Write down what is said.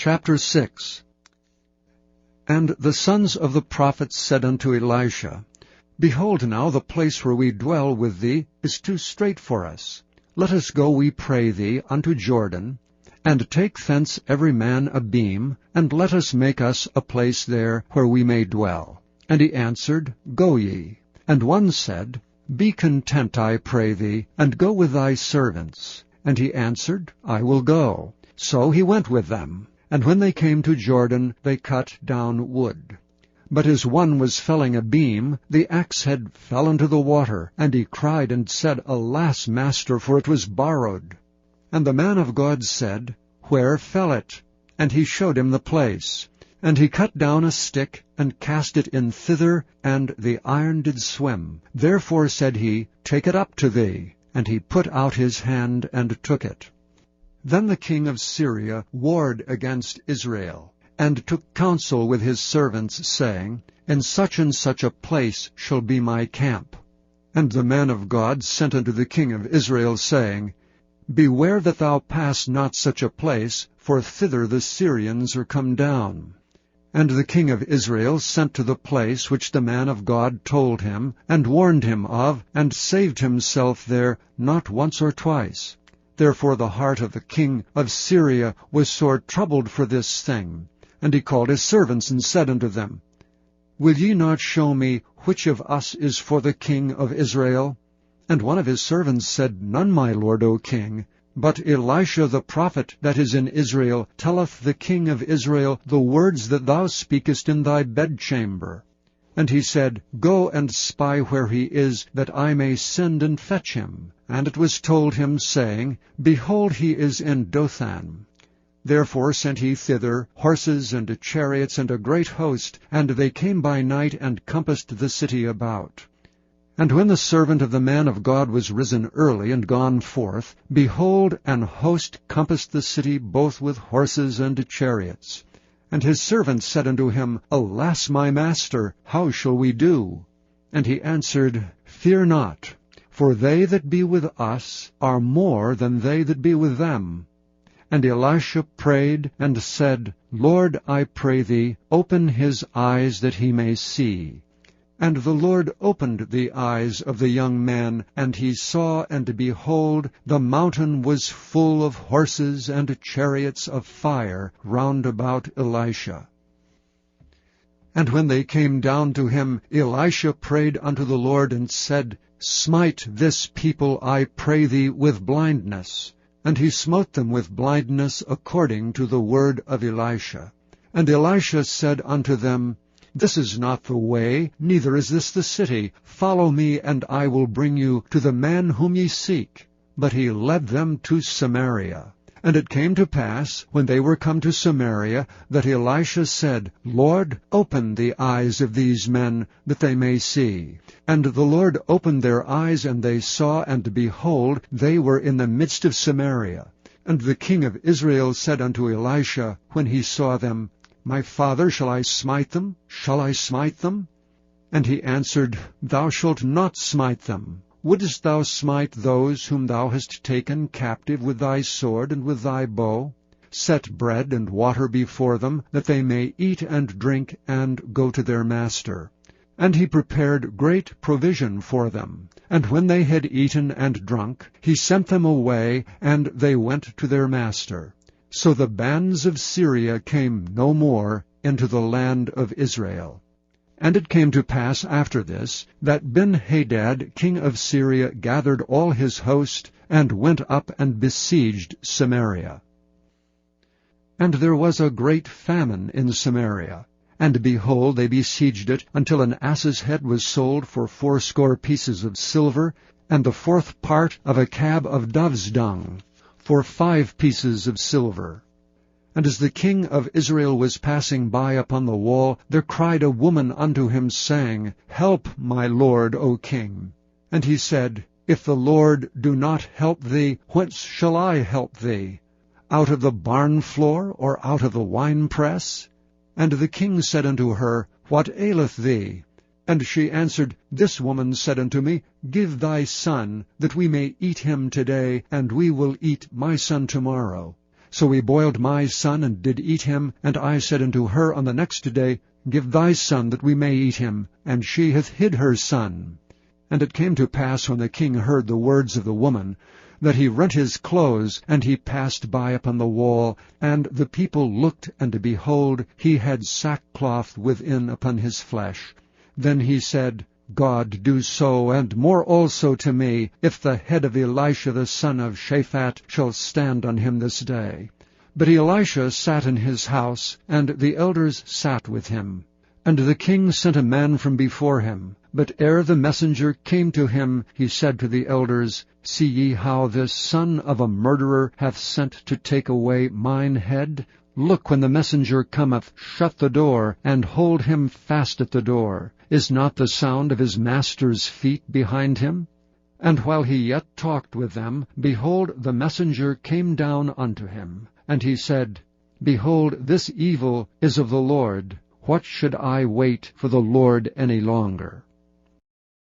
Chapter 6. And the sons of the prophets said unto Elisha, Behold now, the place where we dwell with thee is too strait for us. Let us go, we pray thee, unto Jordan, and take thence every man a beam, and let us make us a place there where we may dwell. And he answered, Go ye. And one said, Be content, I pray thee, and go with thy servants. And he answered, I will go. So he went with them. And when they came to Jordan, they cut down wood. But as one was felling a beam, the axe head fell into the water, and he cried and said, Alas, master, for it was borrowed. And the man of God said, Where fell it? And he showed him the place. And he cut down a stick, and cast it in thither, and the iron did swim. Therefore said he, Take it up to thee. And he put out his hand, and took it. Then the king of Syria warred against Israel, and took counsel with his servants, saying, In such and such a place shall be my camp. And the man of God sent unto the king of Israel, saying, Beware that thou pass not such a place, for thither the Syrians are come down. And the king of Israel sent to the place which the man of God told him, and warned him of, and saved himself there not once or twice. Therefore the heart of the king of Syria was sore troubled for this thing. And he called his servants, and said unto them, Will ye not show me which of us is for the king of Israel? And one of his servants said, None, my lord, O king. But Elisha the prophet that is in Israel telleth the king of Israel the words that thou speakest in thy bedchamber. And he said, Go and spy where he is, that I may send and fetch him. And it was told him, saying, Behold, he is in Dothan. Therefore sent he thither horses and chariots and a great host, and they came by night and compassed the city about. And when the servant of the man of God was risen early and gone forth, behold, an host compassed the city both with horses and chariots. And his servant said unto him, Alas, my master, how shall we do? And he answered, Fear not, for they that be with us are more than they that be with them. And Elisha prayed and said, Lord, I pray thee, open his eyes that he may see. And the Lord opened the eyes of the young man, and he saw, and behold, the mountain was full of horses and chariots of fire round about Elisha. And when they came down to him, Elisha prayed unto the Lord, and said, Smite this people, I pray thee, with blindness. And he smote them with blindness according to the word of Elisha. And Elisha said unto them, This is not the way, neither is this the city. Follow me, and I will bring you to the man whom ye seek. But he led them to Samaria. And it came to pass, when they were come to Samaria, that Elisha said, Lord, open the eyes of these men, that they may see. And the Lord opened their eyes, and they saw, and behold, they were in the midst of Samaria. And the king of Israel said unto Elisha, when he saw them, My father, shall I smite them? Shall I smite them? And he answered, Thou shalt not smite them. Wouldest thou smite those whom thou hast taken captive with thy sword and with thy bow? Set bread and water before them, that they may eat and drink, and go to their master. And he prepared great provision for them. And when they had eaten and drunk, he sent them away, and they went to their master. So the bands of Syria came no more into the land of Israel. And it came to pass after this, that Ben-Hadad king of Syria gathered all his host, and went up and besieged Samaria. And there was a great famine in Samaria. And behold, they besieged it, until an ass's head was sold for 80 pieces of silver, and the 4th part of a cab of dove's dung, for 5 pieces of silver. And as the king of Israel was passing by upon the wall, there cried a woman unto him, saying, Help, my lord, O king. And he said, If the Lord do not help thee, whence shall I help thee? Out of the barn floor, or out of the winepress? And the king said unto her, What aileth thee? And she answered, This woman said unto me, Give thy son, that we may eat him today, and we will eat my son tomorrow. So we boiled my son, and did eat him. And I said unto her on the next day, Give thy son, that we may eat him. And she hath hid her son. And it came to pass, when the king heard the words of the woman, that he rent his clothes, and he passed by upon the wall. And the people looked, and behold, he had sackcloth within upon his flesh. Then he said, God do so, and more also to me, if the head of Elisha the son of Shaphat shall stand on him this day. But Elisha sat in his house, and the elders sat with him. And the king sent a man from before him. But ere the messenger came to him, he said to the elders, See ye how this son of a murderer hath sent to take away mine head? Look, when the messenger cometh, shut the door, and hold him fast at the door. Is not the sound of his master's feet behind him? And while he yet talked with them, behold, the messenger came down unto him. And he said, Behold, this evil is of the Lord. What should I wait for the Lord any longer?